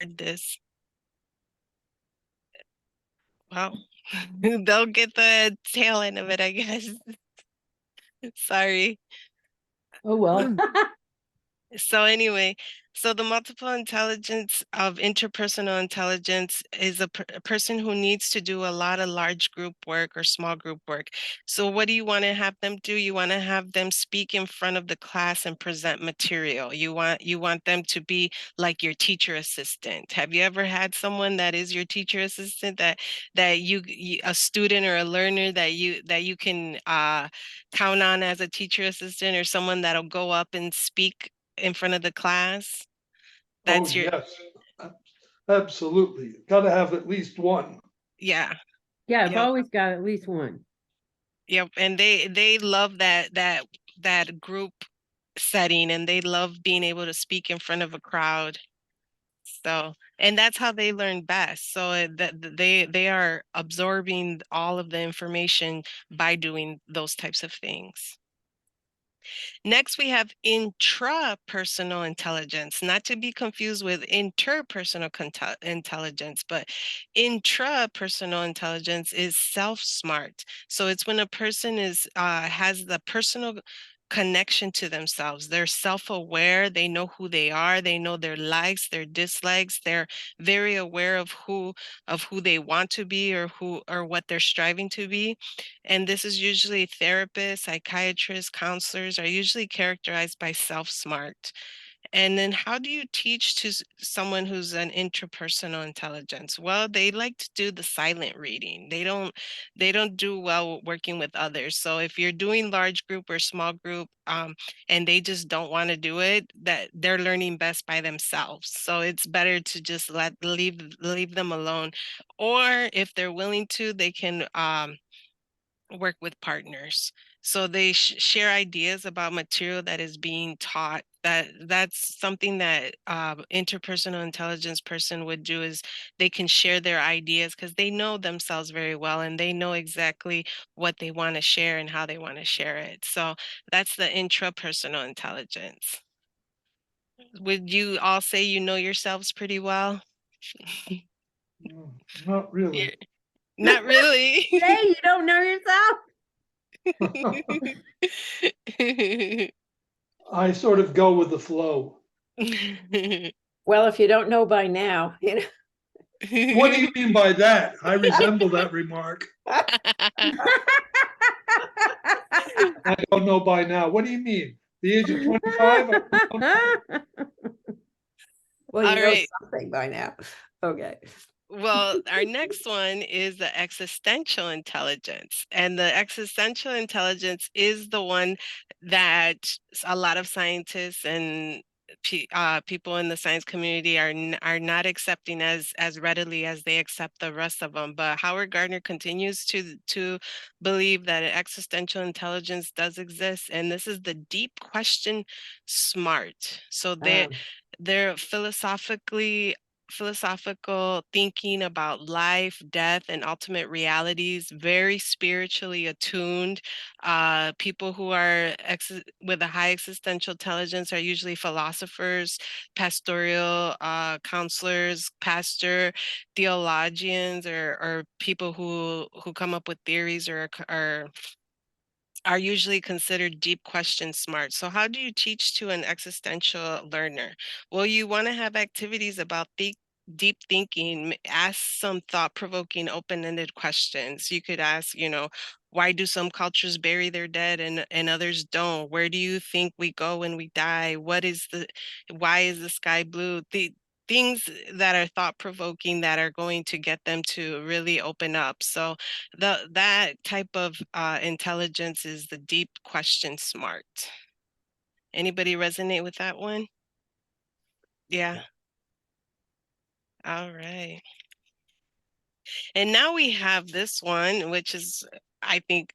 this. Well, they'll get the tail end of it, I guess. Sorry. Oh, well. So anyway, so the multiple intelligence of interpersonal intelligence is a person who needs to do a lot of large group work or small group work. So what do you want to have them do? You want to have them speak in front of the class and present material. You want them to be like your teacher assistant. Have you ever had someone that is your teacher assistant that you a student or a learner that you can count on as a teacher assistant, or someone that'll go up and speak in front of the class? Oh, That's your, yes, absolutely. Got to have at least one. yeah, Yeah, I've yep, always got at least one. yep. And they love that group setting, and they love being able to speak in front of a crowd. So, and that's how they learn best. So they are absorbing all of the information by doing those types of things. Next, we have intrapersonal intelligence, not to be confused with interpersonal intelligence, but intrapersonal intelligence is self-smart. So it's when a person has the personal connection to themselves. They're self-aware, they know who they are, they know their likes, their dislikes, they're very aware of who they want to be, or what they're striving to be. And this is usually therapists, psychiatrists, counselors are usually characterized by self-smart. And then how do you teach to someone who's an interpersonal intelligence? Well, they like to do the silent reading. They don't do well working with others. So if you're doing large group or small group, and they just don't want to do it, that they're learning best by themselves. So it's better to just leave them alone. Or if they're willing to, they can work with partners. So they share ideas about material that is being taught. That's something that interpersonal intelligence person would do, is they can share their ideas because they know themselves very well and they know exactly what they want to share and how they want to share it. So that's the intrapersonal intelligence. Would you all say you know yourselves pretty well? Not really. Not really. Say you don't know yourself. I sort of go with the flow. Well, if you don't know by now, What do you mean by that? I resemble that remark. I don't know by now. What do you mean? The age of 25? Well, All you know right. something by now. Okay. Well, our next one is the existential intelligence. And the existential intelligence is the one that a lot of scientists and people in the science community are not accepting as readily as they accept the rest of them. But Howard Gardner continues to believe that existential intelligence does exist, and this is the deep question smart. So they're philosophical thinking about life, death, and ultimate realities, very spiritually attuned. People who are with a high existential intelligence are usually philosophers, pastoral counselors, theologians, or people who come up with theories, or are usually considered deep question smart. So how do you teach to an existential learner? Well, you want to have activities about deep thinking, ask some thought-provoking, open-ended questions. You could ask, why do some cultures bury their dead and others don't? Where do you think we go when we die? Why is the sky blue? The things that are thought-provoking that are going to get them to really open up. So that type of intelligence is the deep question smart. Anybody resonate with that one? Yeah. All right. And now we have this one, which is, I think,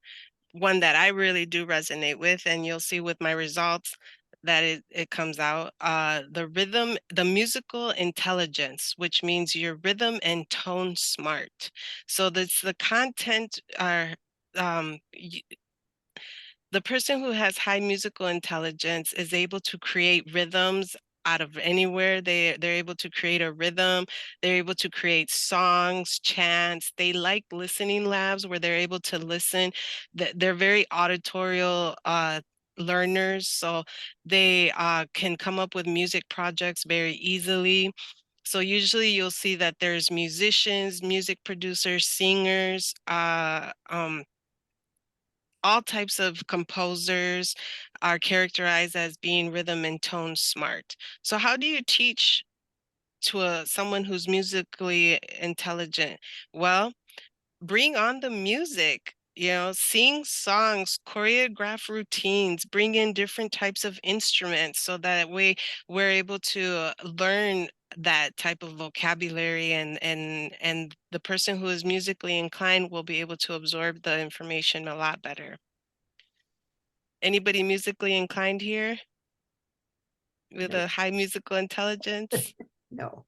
one that I really do resonate with, and you'll see with my results that it comes out. The musical intelligence, which means your rhythm and tone smart. So that's the content are the person who has high musical intelligence is able to create rhythms out of anywhere. They're able to create a rhythm. They're able to create songs, chants. They like listening labs where they're able to listen. They're very auditorial learners, so they can come up with music projects very easily. So usually you'll see that there's musicians, music producers, singers, all types of composers are characterized as being rhythm and tone smart. So how do you teach to someone who's musically intelligent? Well, bring on the music, sing songs, choreograph routines, bring in different types of instruments so that way we're able to learn that type of vocabulary, and the person who is musically inclined will be able to absorb the information a lot better. Anybody musically inclined here with No. a high musical intelligence? No.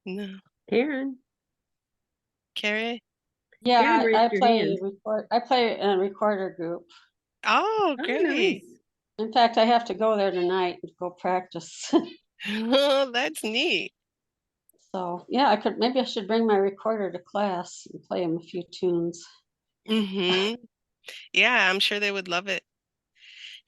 No. Karen, Carrie? Yeah, Karen, raise your hand. I play in a recorder group. Oh, Oh, great. nice. In fact, I have to go there tonight and go practice. Oh, that's neat. So yeah, maybe I should bring my recorder to class and play them a few tunes. Yeah, I'm sure they would love it.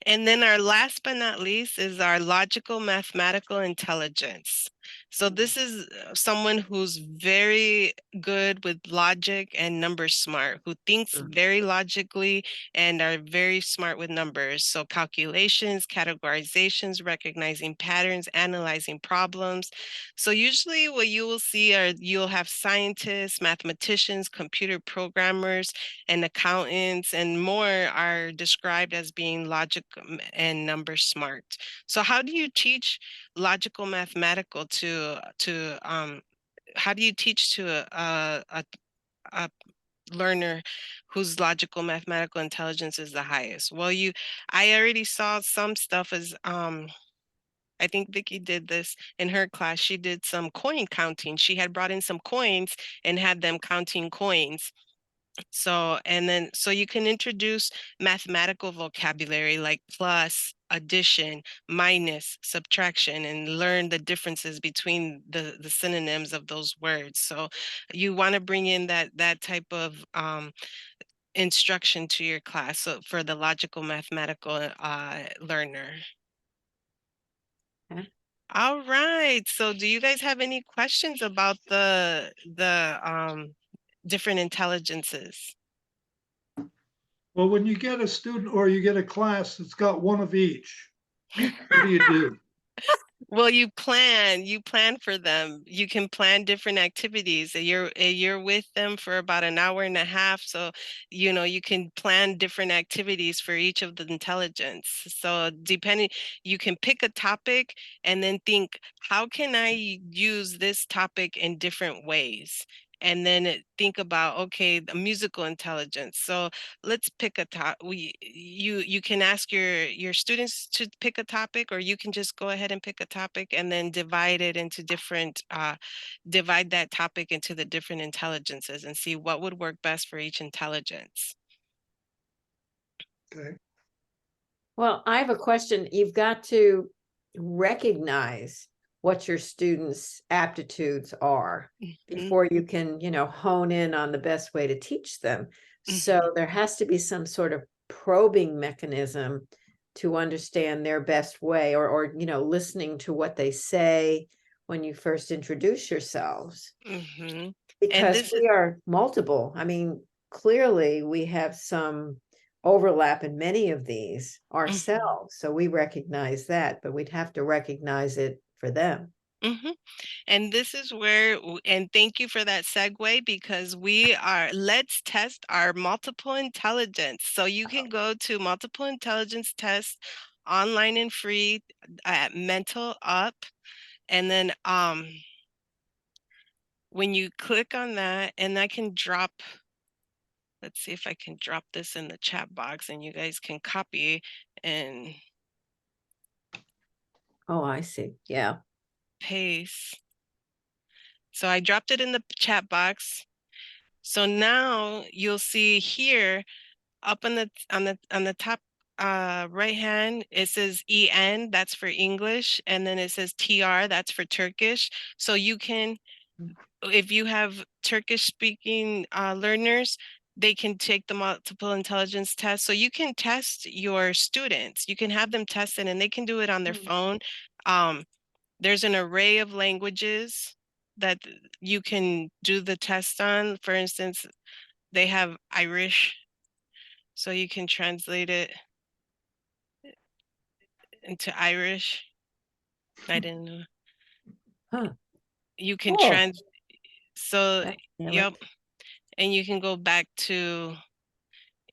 And then our last but not least is our logical mathematical intelligence. So this is someone who's very good with logic and number smart, who thinks very logically and are very smart with numbers. So calculations, categorizations, recognizing patterns, analyzing problems. So usually what you will see are you'll have scientists, mathematicians, computer programmers, and accountants and more are described as being logic and number smart. So how do you teach logical mathematical how do you teach to a learner whose logical mathematical intelligence is the highest? Well, I already saw some stuff as I think Vicky did this in her class. She did some coin counting. She had brought in some coins and had them counting coins. So you can introduce mathematical vocabulary like plus, addition, minus, subtraction, and learn the differences between the synonyms of those words. So you want to bring in that type of instruction to your class, so for the logical mathematical learner. Okay. All right. So do you guys have any questions about the different intelligences? Well, when you get a student or you get a class that's got one of each, what do you do? Well, you plan for them. You can plan different activities. You're with them for about an hour and a half. So, you can plan different activities for each of the intelligence. So you can pick a topic and then think, how can I use this topic in different ways? And then think about, okay, the musical intelligence. So let's pick a top. You can ask your students to pick a topic, or you can just go ahead and pick a topic and then divide that topic into the different intelligences and see what would work best for each intelligence. Okay. Well, I have a question. You've got to recognize what your students' aptitudes are before you can, hone in on the best way to teach them. So there has to be some sort of probing mechanism to understand their best way, or listening to what they say when you first introduce yourselves. And Because this is we are multiple. I mean, clearly we have some overlap in many of these ourselves. So we recognize that, but we'd have to recognize it for them. And this is and thank you for that segue, because let's test our multiple intelligence. So you can go to multiple intelligence test online and free at Mental Up. And then when you click on that, and let's see if I can drop this in the chat box and you guys can copy and Oh, I see. Yeah. paste. So I dropped it in the chat box. So now you'll see here up on the top right hand, it says EN, that's for English, and then it says TR, that's for Turkish. So you can, if you have Turkish speaking learners, they can take the multiple intelligence test. So you can test your students. You can have them test it and they can do it on their phone. There's an array of languages that you can do the test on. For instance, they have Irish, so you can translate it into Irish. I didn't know. Huh. You can Cool. so That's yep, dialect. and you can go back to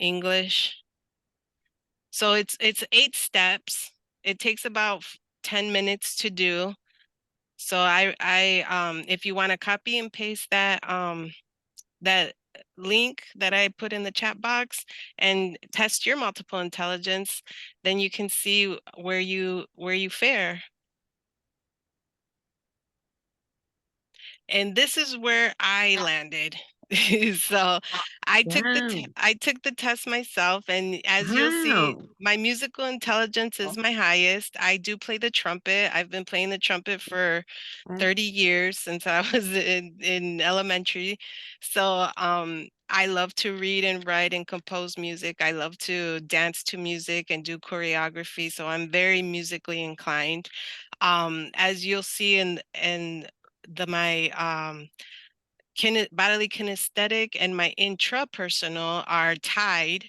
English. So it's 8 steps. It takes about 10 minutes to do. So I if you want to copy and paste that link that I put in the chat box and test your multiple intelligence, then you can see where you fare. And this is where I landed. So Wow. I took the test myself, and as you'll see, Wow. my musical intelligence is my highest. I do play the trumpet. I've been playing the trumpet for 30 years since I was in elementary. So I love to read and write and compose music. I love to dance to music and do choreography. So I'm very musically inclined. As you'll see in my bodily kinesthetic and my intrapersonal are tied,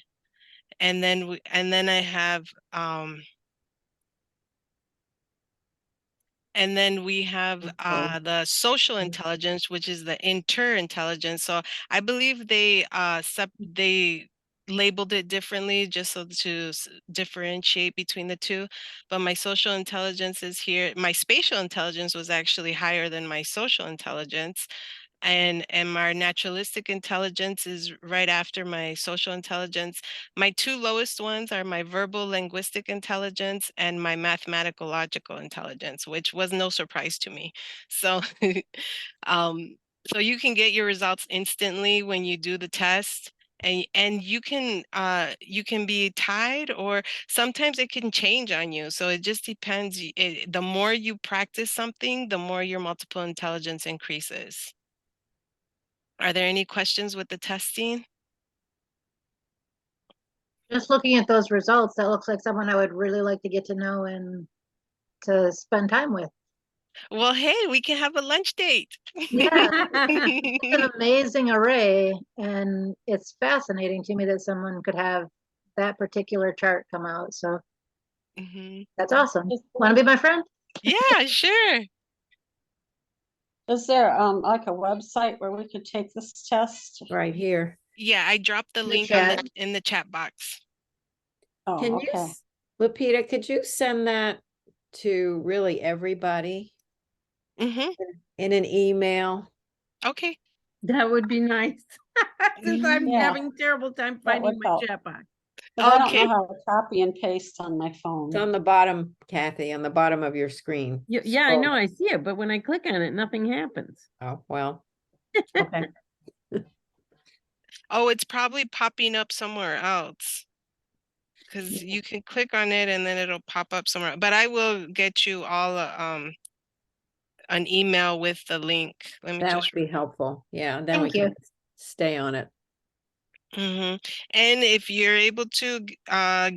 and then I have and then we have the social intelligence, which is the inter-intelligence. So I believe they labeled it differently just so to differentiate between the two. But my social intelligence is here. My spatial intelligence was actually higher than my social intelligence. And my naturalistic intelligence is right after my social intelligence. My 2 lowest ones are my verbal linguistic intelligence and my mathematical logical intelligence, which was no surprise to me. So um so you can get your results instantly when you do the test. And you can be tied, or sometimes it can change on you. So it just depends. The more you practice something, the more your multiple intelligence increases. Are there any questions with the testing? Just looking at those results, that looks like someone I would really like to get to know and to spend time with. Well, hey, we can have a lunch date. Yeah, it's an amazing array, and it's fascinating to me that someone could have that particular chart come out. So Mhm. that's awesome. Want to be my friend? Yeah, sure. Is there like a website where we could take this test? Right here. Yeah, I dropped the The link chat. in the chat box. Oh, Can you, okay. Lupita, could you send that to really everybody Mm-hmm. in an email? Okay. That would be nice. Since I'm Yeah. having terrible time That would finding my help. chat box. Because I don't know Okay. how to copy and paste on my phone. It's on the bottom, Kathy, on the bottom of your screen. Yeah, I Scroll. know, I see it, but when I click on it, nothing happens. Oh, well, okay. Oh, it's probably popping up somewhere else, because you can click on it and then it'll pop up somewhere. But I will get you all an email with the link. Let me That just. would be helpful. Yeah, then we Thank you. can stay on it. And if you're able to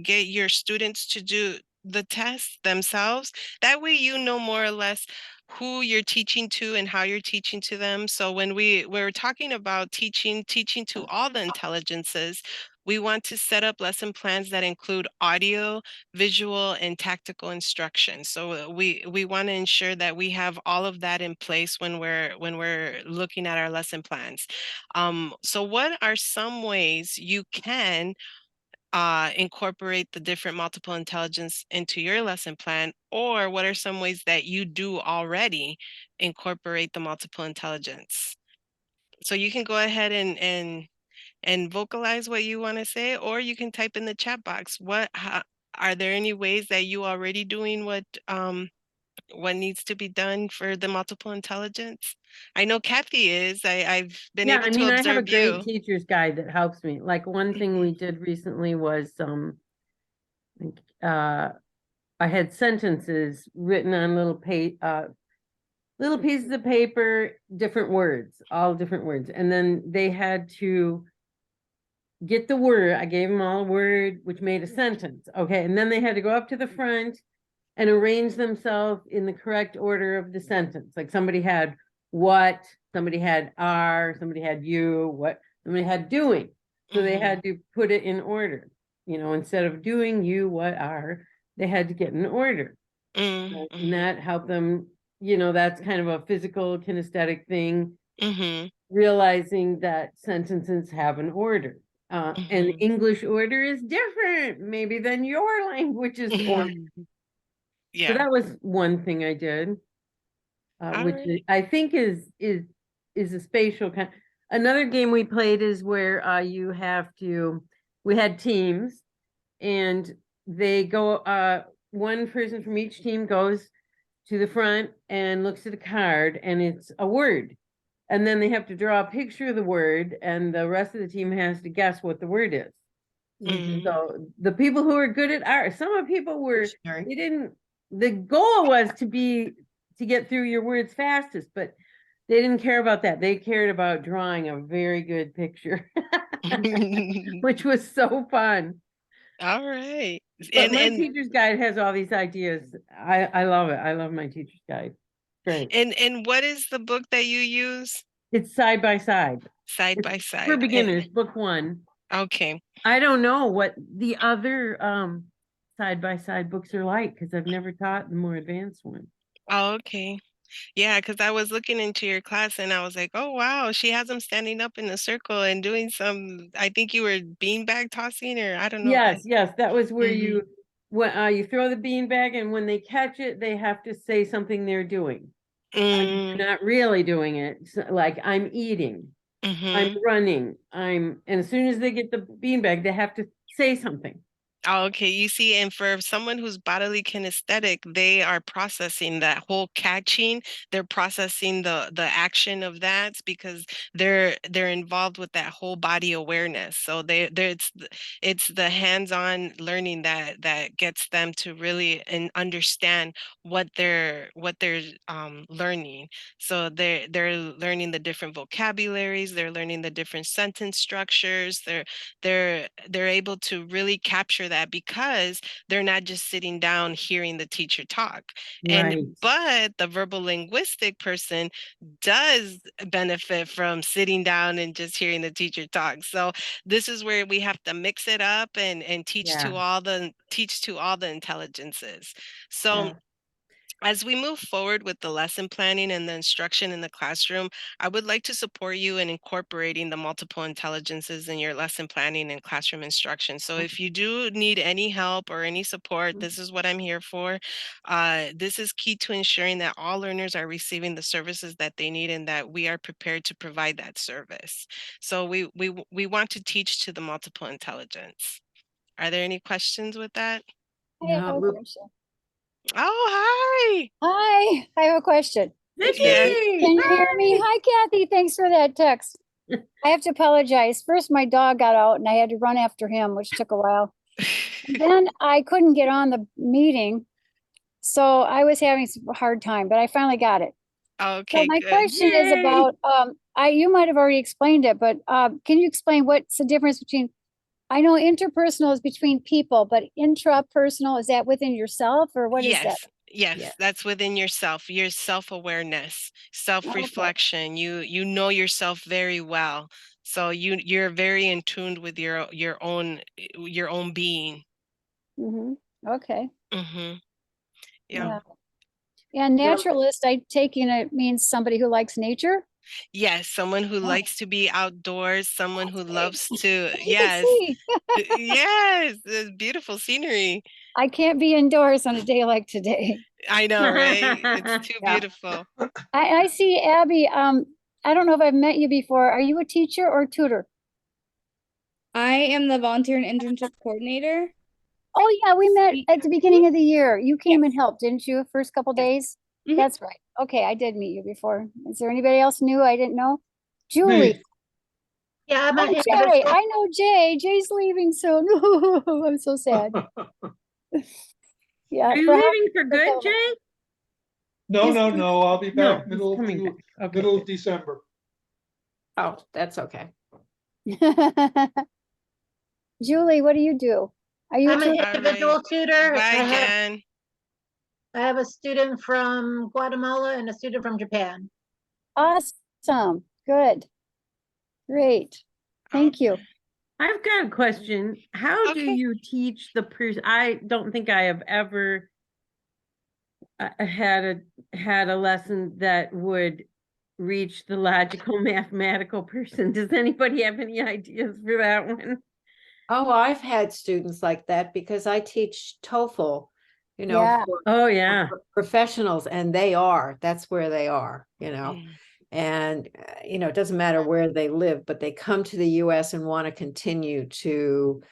get your students to do the test themselves, that way you know more or less who you're teaching to and how you're teaching to them. So when we're talking about teaching to all the intelligences, we want to set up lesson plans that include audio, visual, and tactical instruction. So we want to ensure that we have all of that in place when we're looking at our lesson plans. So what are some ways you can incorporate the different multiple intelligence into your lesson plan, or what are some ways that you do already incorporate the multiple intelligence? So you can go ahead and vocalize what you want to say, or you can type in the chat box. Are there any ways that you already doing what needs to be done for the multiple intelligence? I know Kathy is. I've been Yeah, able I to mean, I have a observe great you. teacher's guide that helps me. Like one thing Mhm. we did recently was Like, I had sentences written on little pieces of paper, different words, all different words. And then they had to get the word. I gave them all a word, which made a sentence. Okay. And then they had to go up to the front and arrange themselves in the correct order of the sentence. Like somebody had what, somebody had are, somebody had you, what, somebody had doing. So they had to put it in order. You know, instead of doing, you, what, are, they had to get in order. And that helped them, you know, that's kind of a physical kinesthetic thing, realizing that sentences have an order. And English order is different, maybe than your language's order. So Yeah. that was one thing I did, which Alright. I think is a spatial kind. Another game we played is where you have to. We had teams, and they go. One person from each team goes to the front and looks at a card, and it's a word. And then they have to draw a picture of the word, and the rest of the team has to guess what the word is. So the people who are good at art, some of the people were, they didn't, the goal was to get through your words fastest, but they didn't care about that. They cared about drawing a very good picture, which was so fun. All right. But my teacher's guide has all these ideas. I love it. I love my teacher's guide. Great. And what is the book that you use? It's side by side. Side It's by side. for beginners, book 1. Okay. I don't know what the other side by side books are like because I've never taught the more advanced one. Oh, okay. Yeah, because I was looking into your class and I was like, oh wow, she has them standing up in a circle and doing some, I think you were beanbag tossing, or I don't know. Yes, that was where you throw the beanbag, and when they catch it, they have to say something they're doing. They're not really doing it. Like I'm eating, I'm running, and as soon as they get the beanbag, they have to say something. Oh, okay, you see, and for someone who's bodily kinesthetic, they are processing that whole catching. They're processing the action of that because they're involved with that whole body awareness. So it's the hands-on learning that gets them to really understand what they're learning. So they're learning the different vocabularies. They're learning the different sentence structures. They're able to really capture that because they're not just sitting down hearing the teacher talk. But the verbal linguistic person does benefit from sitting down and just hearing the teacher talk. So this is where we have to mix it up and teach to all the intelligences. So as we move forward with the lesson planning and the instruction in the classroom, I would like to support you in incorporating the multiple intelligences in your lesson planning and classroom instruction. So if you do need any help or any support, this is what I'm here for. This is key to ensuring that all learners are receiving the services that they need and that we are prepared to provide that service. So we want to teach to the multiple intelligence. Are there any questions with that? I have a question. Oh, hi. Hi, I have a question. Yes. Can you hear me? Hi, Kathy. Thanks for that text. I have to apologize. First, my dog got out and I had to run after him, which took a while. Then I couldn't get on the meeting. So I was having a hard time, but I finally got it. Okay, so my good. question is about, you might have already explained it, but can you explain what's the difference between, I know interpersonal is between people, but intrapersonal, is that within yourself or what is that? Yes, that's within yourself, your self-awareness, self-reflection. You know yourself very well. So you're very in tune with your own being. Okay. Yeah. And naturalist, I take it means somebody who likes nature. Yes, someone who likes to be outdoors, someone who loves to, yes, there's beautiful scenery. I can't be indoors on a day like today. I know, right? It's too beautiful. I see Abby. I don't know if I've met you before. Are you a teacher or tutor? I am the volunteer and internship coordinator. Oh yeah, we met at the beginning of the year. You came and helped, didn't you? First couple days? That's right. Okay, I did meet you before. Is there anybody else new I didn't know? Julie. Me. Yeah, Oh, Jay. I know Jay. Jay's leaving soon. I'm so sad. Yeah. Are you for how- leaving for for good, some of us. Jay? No, He's no, coming- no, I'll be No, back he's middle of coming June, back. Okay. middle of December. Oh, that's okay. Julie, what do you do? Are you a I'm an tutor? All individual right. tutor. Bye, Jan. I have a student from Guatemala and a student from Japan. Awesome. Good. Great. Thank you. I've got a question. How do Okay. you teach the person? I don't think I have ever had a lesson that would reach the logical mathematical person. Does anybody have any ideas for that one? Oh, I've had students like that because I teach TOEFL, Yeah. for Oh, yeah. professionals, and that's where they are, Mm. and it doesn't matter where they live, but they come to the US and want to continue to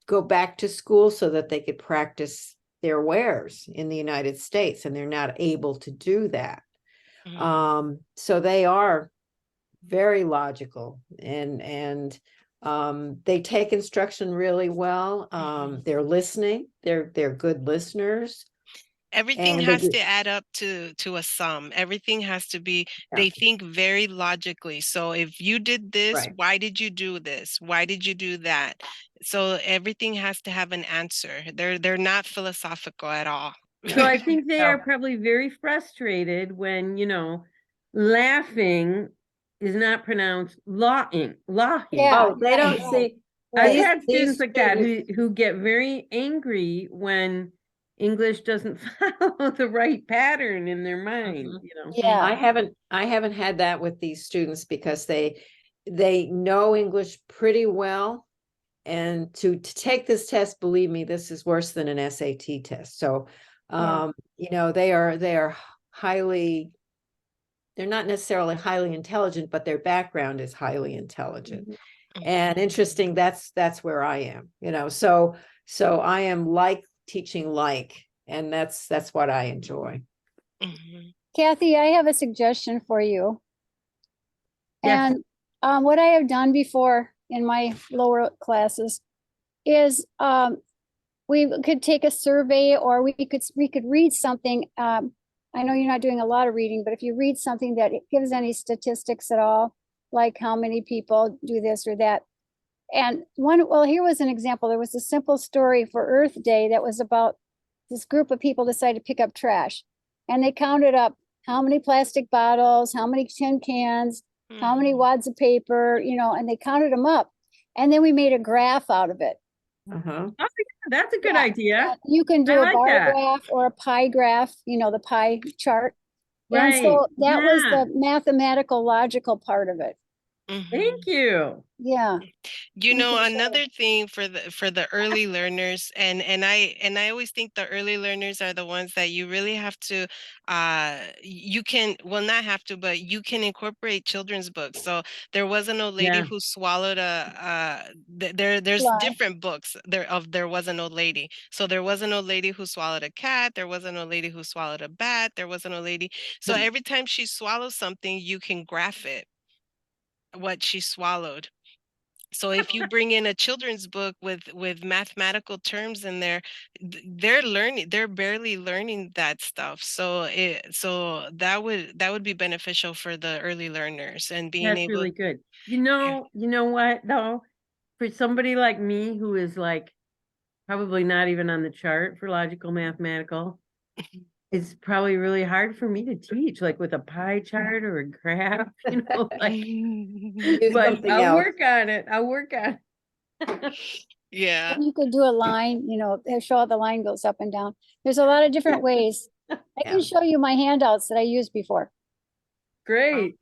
go back to school so that they could practice their wares in the United States, and they're not able to do that. So they are very logical, and they take instruction really well. They're listening, they're good listeners. Everything And they has do, to add up to a sum. Everything has to be, Yeah. they think very logically. So if you did this, Right. why did you do this? Why did you do that? So everything has to have an answer. They're not philosophical at all. So I think they No. are probably very frustrated when, laughing is not pronounced lawing. Yeah. Oh, they don't yeah, see. I've Right. had These students like that students- who get very angry when English doesn't follow the right pattern in their mind, Mhm. Yeah. I haven't had that with these students because they know English pretty well. And to take this test, believe me, this is worse than an SAT test. So, Yeah. they are highly, they're not necessarily highly intelligent, but their background is highly intelligent. And interesting, that's where I am, so I am like teaching and that's what I enjoy. Mhm. Kathy, I have a suggestion for you. Yes. And what I have done before in my lower classes is we could take a survey, or we could read something. I know you're not doing a lot of reading, but if you read something that it gives any statistics at all, like how many people do this or that. And here was an example. There was a simple story for Earth Day that was about this group of people decided to pick up trash. And they counted up how many plastic bottles, how many tin cans, how many wads of paper, and they counted them up. And then we made a graph out of it. Uh-huh. Oh, yeah, that's a good Yeah, idea. You can do I a like bar that. graph or a pie graph, the pie chart. And Right. so that was Yeah. the mathematical, logical part of it. Thank you. Yeah. You Thank know, you, another thing for the early learners, and I always think the early learners are the ones that you really have to you can, well, not have to, but you can incorporate children's books. So there was an old lady Yeah. who swallowed there's Fly. different books there was an old lady. So there was an old lady who swallowed a cat, there was an old lady who swallowed a bat, there was an old lady. So every time she swallows something, you can graph it, what she swallowed. So if you bring in a children's book with mathematical terms in there, they're barely learning that stuff. So that would be beneficial for the early learners and being That's able. really good. You know what though? For somebody like me who is like probably not even on the chart for logical mathematical, it's probably really hard for me to teach, like with a pie chart or a graph, like, Do but something I'll else. work on it. I'll work on it. Yeah. You could do a line, show how the line goes up and down. There's a lot of different ways. I Yeah. can show you my handouts that I used before. Great.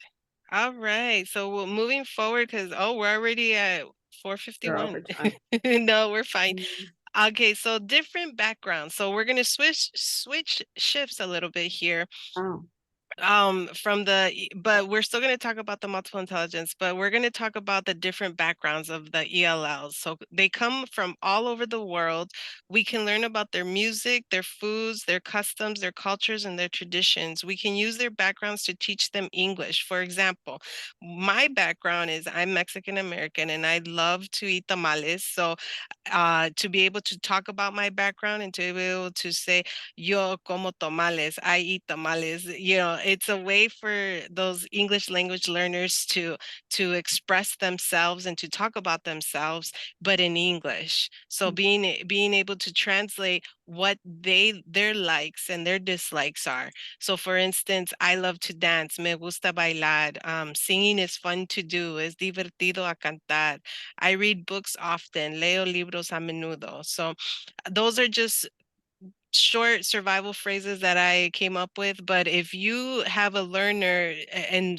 All right. So moving forward, because we're already at You're 4:51. over time. No, we're fine. Okay, so different backgrounds. So we're gonna switch shifts a little bit here. Oh. But we're still going to talk about the multiple intelligence, but we're going to talk about the different backgrounds of the ELLs. So they come from all over the world. We can learn about their music, their foods, their customs, their cultures, and their traditions. We can use their backgrounds to teach them English. For example, my background is I'm Mexican American and I love to eat tamales. So to be able to talk about my background and to be able to say, yo como tamales, I eat tamales, it's a way for those English language learners to express themselves and to talk about themselves, but in English. So being able to translate what their likes and their dislikes are. So for instance, I love to dance, me gusta bailar, singing is fun to do, es divertido a cantar. I read books often, leo libros a menudo. So those are just short survival phrases that I came up with. But if you have a learner, and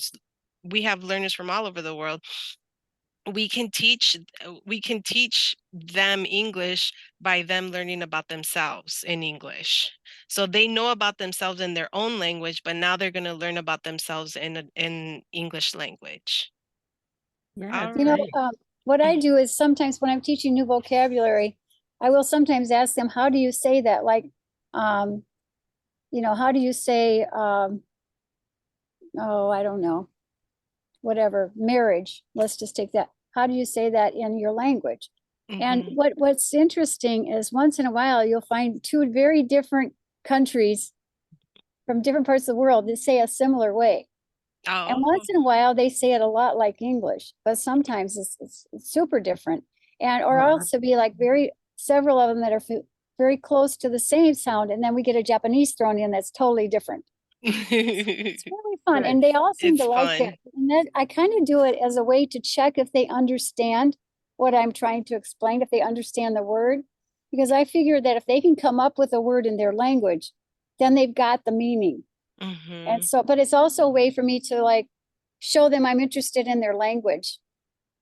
we have learners from all over the world, we can teach them English by them learning about themselves in English. So they know about themselves in their own language, but now they're going to learn about themselves in English language. Yeah, All it's You know, great. what I do is sometimes when I'm teaching new vocabulary, I will sometimes ask them, how do you say that? Like, um, how do you say, oh, I don't know, whatever, marriage? Let's just take that. How do you say that in your language? And Mhm. what's interesting is once in a while, you'll find two very different countries from different parts of the world that say a similar way. And Oh. once in a while, they say it a lot like English, but sometimes it's super different. And or Wow. also be like several of them that are very close to the same sound, and then we get a Japanese thrown in that's totally different. It's really fun, Good. and they all seem It's to like fun. that. And that I kind of do it as a way to check if they understand what I'm trying to explain, if they understand the word, because I figure that if they can come up with a word in their language, then they've got the meaning. And Mhm. so, but it's also a way for me to like show them I'm interested in their language.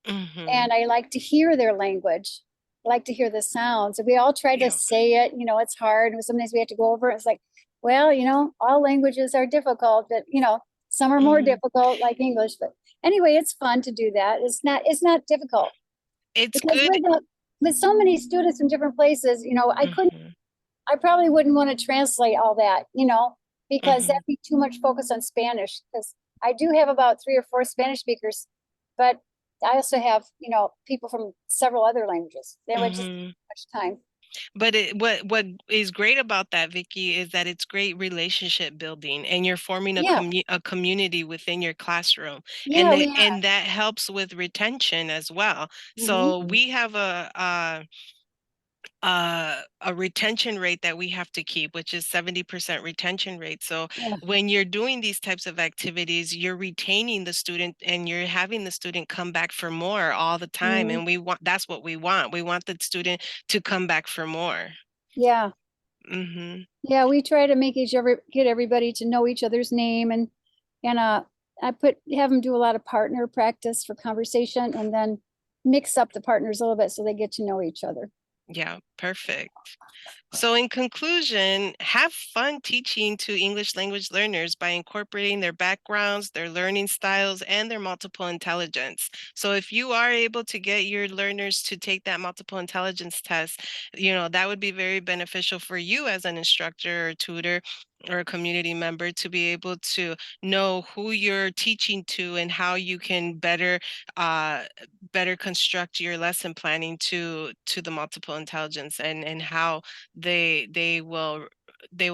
Mhm. And I like to hear their language. I like to hear the sounds. We all try to Yeah. say it, it's hard. And sometimes we have to go over it. It's like, well, all languages are difficult, but some are more Mhm. difficult, like English. But anyway, it's fun to do that. It's not difficult It's because good. with so many students from different places, Mhm. I probably wouldn't want to translate all that, because Mhm. that'd be too much focus on Spanish. Because I do have about 3 or 4 Spanish speakers, but I also have, people from several other languages. That would just Mhm. take much time. But what is great about that, Vicky, is that it's great relationship building, and you're forming Yeah, a community within your classroom, yeah, we and that helps with retention as well. hmm So we have a retention rate that we have to keep, which is 70% retention rate. So yeah. when you're doing these types of activities, you're retaining the student and you're having the student come back for more all the time. Mhm. And that's what we want. We want the student to come back for more. Yeah, Mm-hmm. yeah. We try to get everybody to know each other's name, and I have them do a lot of partner practice for conversation, and then mix up the partners a little bit so they get to know each other. Yeah, perfect. So, in conclusion, have fun teaching to English language learners by incorporating their backgrounds, their learning styles, and their multiple intelligence. So, if you are able to get your learners to take that multiple intelligence test, that would be very beneficial for you as an instructor or tutor or a community member to be able to know who you're teaching to and how you can uh, better construct your lesson planning to the multiple intelligence, and how they will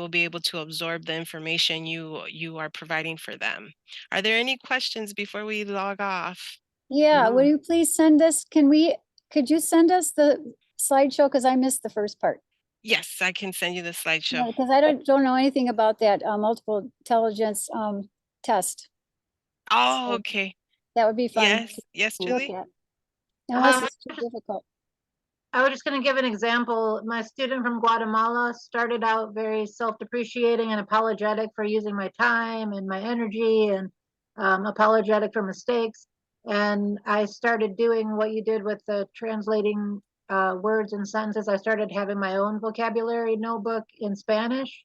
be able to absorb the information you are providing for them. Are there any questions before we log off? Yeah, will No. you please could you send us the slideshow? Because I missed the first part. Yes, I can send you the slideshow. Because I don't know anything about that multiple intelligence test. Oh, So okay. that would be fun Yes, to yes, look Julie. at, unless Um, it's too difficult. I was just going to give an example. My student from Guatemala started out very self-depreciating and apologetic for using my time and my energy, and apologetic for mistakes. And I started doing what you did with the translating words and sentences. I started having my own vocabulary notebook in Spanish.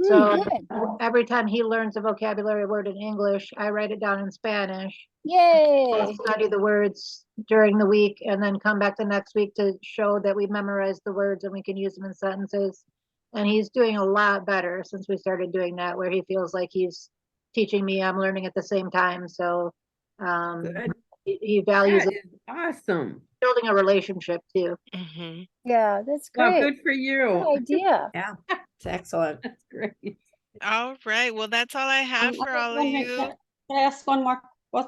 So Good. every time he learns a vocabulary word in English, I write it down in Spanish. Yay. Study the words during the week and then come back the next week to show that we memorized the words and we can use them in sentences. And he's doing a lot better since we started doing that, where he feels like he's teaching me, I'm learning at the same time. So Good. he values That is awesome. building a relationship too. Mhm. Yeah, that's Wow, great. good for Good you. idea. Yeah, it's excellent. That's great. All right. Well, that's all I have I for was all of wondering, you. Can I ask one more,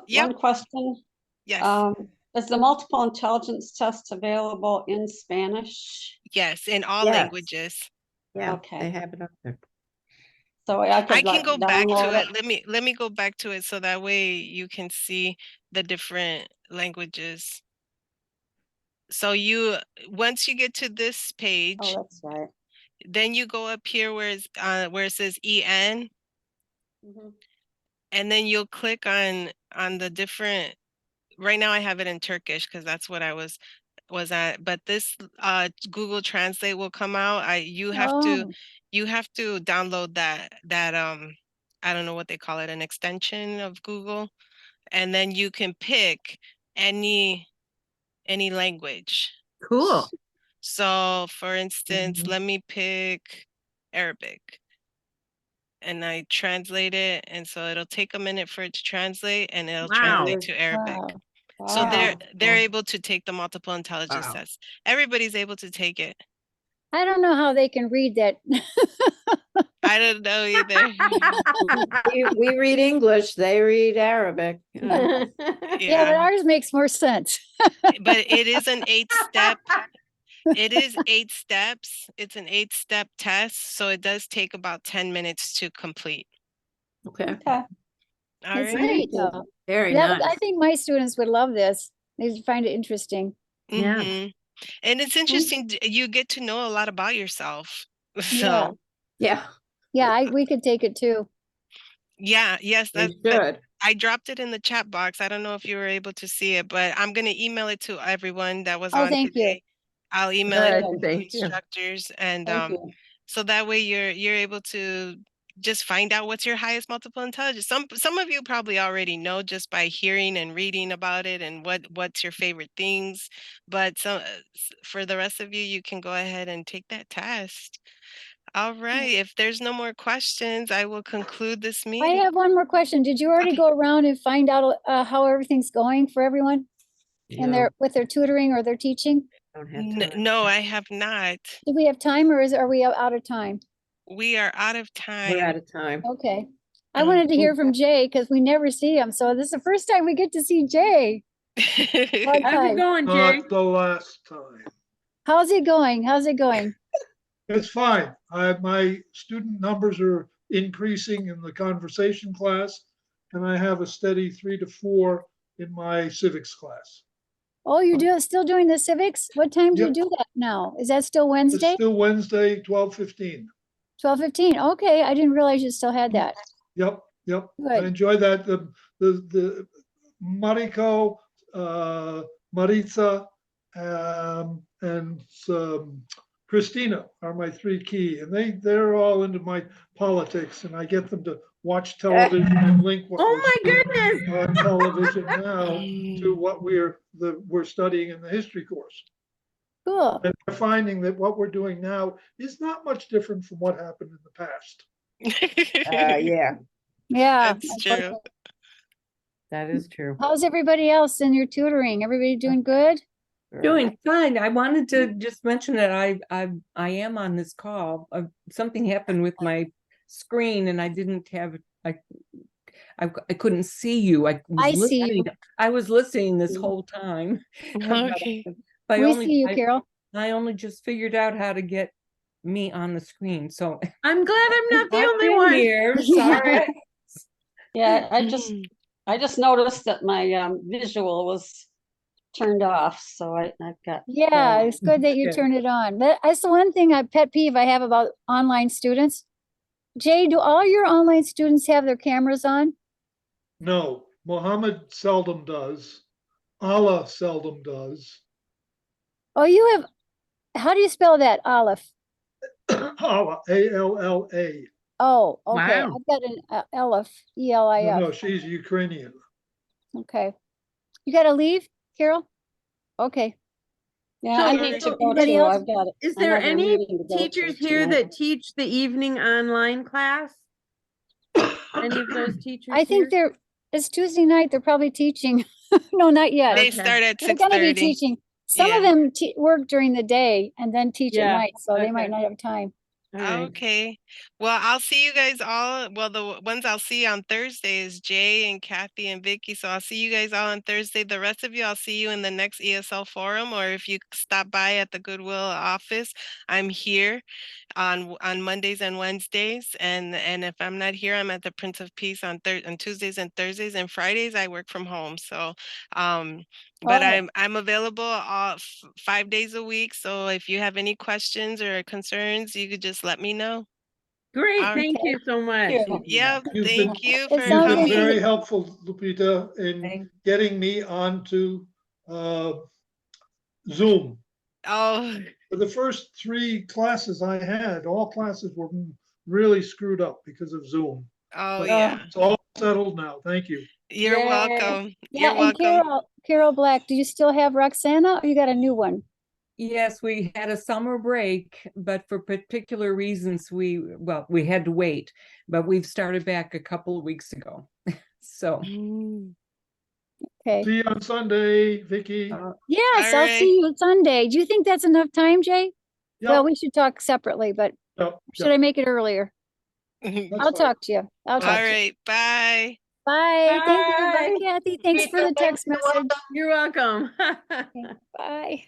Yep. one question? Yes. Is the multiple intelligence test available in Spanish? Yes. In all Yes. languages. Yeah, Okay. they have it up there. So I I could can like go back to download it. Let me go back to it so that way you can see the different languages. So you once you get to this page, Oh, that's right. then you go up here where it says EN, Mhm. and then you'll click on the different. Right now I have it in Turkish because that's what I was at. But this Google Translate will come out. You have to Oh, download that I don't know what they call it, an extension of Google, and then you can pick any language. Cool. So for instance, Mhm. let me pick Arabic. And I translate it, and so it'll take a minute for it to translate, and it'll Wow. translate to Arabic. wow. So Wow. they're able to take the multiple intelligence Wow. test. Everybody's able to take it. I don't know how they can read that. I don't know either. We read English, they read Arabic. Yeah, but Yeah, ours makes more sense. but it is an 8-step. It is 8 steps. It's an 8-step test, so it does take about 10 minutes to complete. Okay, Okay. All That's right. neat, though. very I nice. think my students would love this. They'd find it interesting. Yeah. Mhm. And it's interesting. You get to know a lot about yourself. Yeah. So Yeah, Yeah, we could take it too. yeah, yes, they that should. I dropped it in the chat box. I don't know if you were able to see it, but I'm gonna email it to everyone that was Oh, on thank you. today. I'll email it Good, to the thank you. instructors, and Thank you. so that way you're able to just find out what's your highest multiple intelligence. Some of you probably already know just by hearing and reading about it and what's your favorite things, but for the rest of you, you can go ahead and take that test. All right, if there's no more questions, I will conclude this I meeting. have one more question. Did you already Okay. go around and find out how everything's going for everyone in No, with their tutoring or their teaching? don't have time. No, I have not. Do we have time or are we out of time? We are out of We're out time. of time. Okay. I Um, wanted to hear from Jay because we never see him. So this is the first time we get to see Jay. Hard How's it time. going, Jay? Not the last time. How's it going? How's it going? It's fine. My student numbers are increasing in the conversation class, and I have a steady 3 to 4 in my civics class. Oh, you're still doing the civics? What time do you Yep. do that now? Is that still It's Wednesday? still Wednesday, 12:15. 12:15. Okay, I didn't realize you still had that. Yep, yep. I Good. enjoy that. The Mariko, Maritza, and Christina are my 3 key, and they're all into my politics, and I get them to watch television and link what Oh we're my seeing goodness. on television now to what we're studying in the history course. Cool. And we're finding that what we're doing now is not much different from what happened in the past. Yeah. Yeah. That's true. That is true. How's everybody else in your tutoring? Everybody doing good? Doing fine. I wanted to just mention that I am on this call. Something happened with my screen and I didn't have I couldn't see you. I see you. I was listening this whole time. Okay. But We see you, Carol. I only just figured out how to get me on the screen. So I'm glad I'm not the I've only been one. here. Sorry. Yeah, I just noticed that my visual was turned off, so I've got. Yeah, it's good that you Good. turn it on. That's the one thing pet peeve I have about online students. Jay, do all your online students have their cameras on? No, Mohammed seldom does. Allah seldom does. Oh, you have, how do you spell that, Aleph? Allah, A-L-L-A. Oh, okay. Wow. I've got an Elif, No, E-L-I-F. no, she's Ukrainian. Okay. You gotta leave, Carol? Okay. Yeah, So- I need to so go anybody too. else? I've got Is there another any meeting to go to teachers here tonight. that teach the evening online class? Any of those teachers I think here? it's Tuesday night. They're probably teaching. No, not yet. They Okay. start at They're six gonna be 30. teaching. Some of Yeah. them work during the day and then teach at Yeah, night, so they might okay. not have time. All right. Okay. Well, I'll see you guys all. Well, the ones I'll see on Thursday is Jay and Kathy and Vicky. So I'll see you guys all on Thursday. The rest of you, I'll see you in the next ESL forum, or if you stop by at the Goodwill office, I'm here on Mondays and Wednesdays. And if I'm not here, I'm at the Prince of Peace on Tuesdays and Thursdays, and Fridays I work from home. So but Oh. I'm available 5 days a week. So if you have any questions or concerns, you could just let me know. Great, All thank Okay. you so much. Yeah. Lupita. Yep. You've Thank been- you It for You've sounds been like coming. very helpful, Lupita, in Thank- getting me onto Zoom. Oh, For the first 3 classes I had, all classes were really screwed up because of Zoom. oh But yeah. It's all settled now. Thank you. You're Yay. welcome. Yeah, You're and welcome. Carol Black, do you still have Roxana or you got a new one? Yes, we had a summer break, but for particular reasons, we had to wait, but we've started back a couple of weeks ago. So, Okay. See you on Sunday, Vicky. Yes, All I'll right. see you Sunday. Do you think that's enough time, Jay? Well, Yep, we should talk separately, but yep, should yep. I make it earlier? That's I'll fine. talk to you. I'll All talk to you. right. Bye. Bye. Thank you. Bye, Bye. Kathy. Thanks for the text You're message. You're welcome. Okay, bye.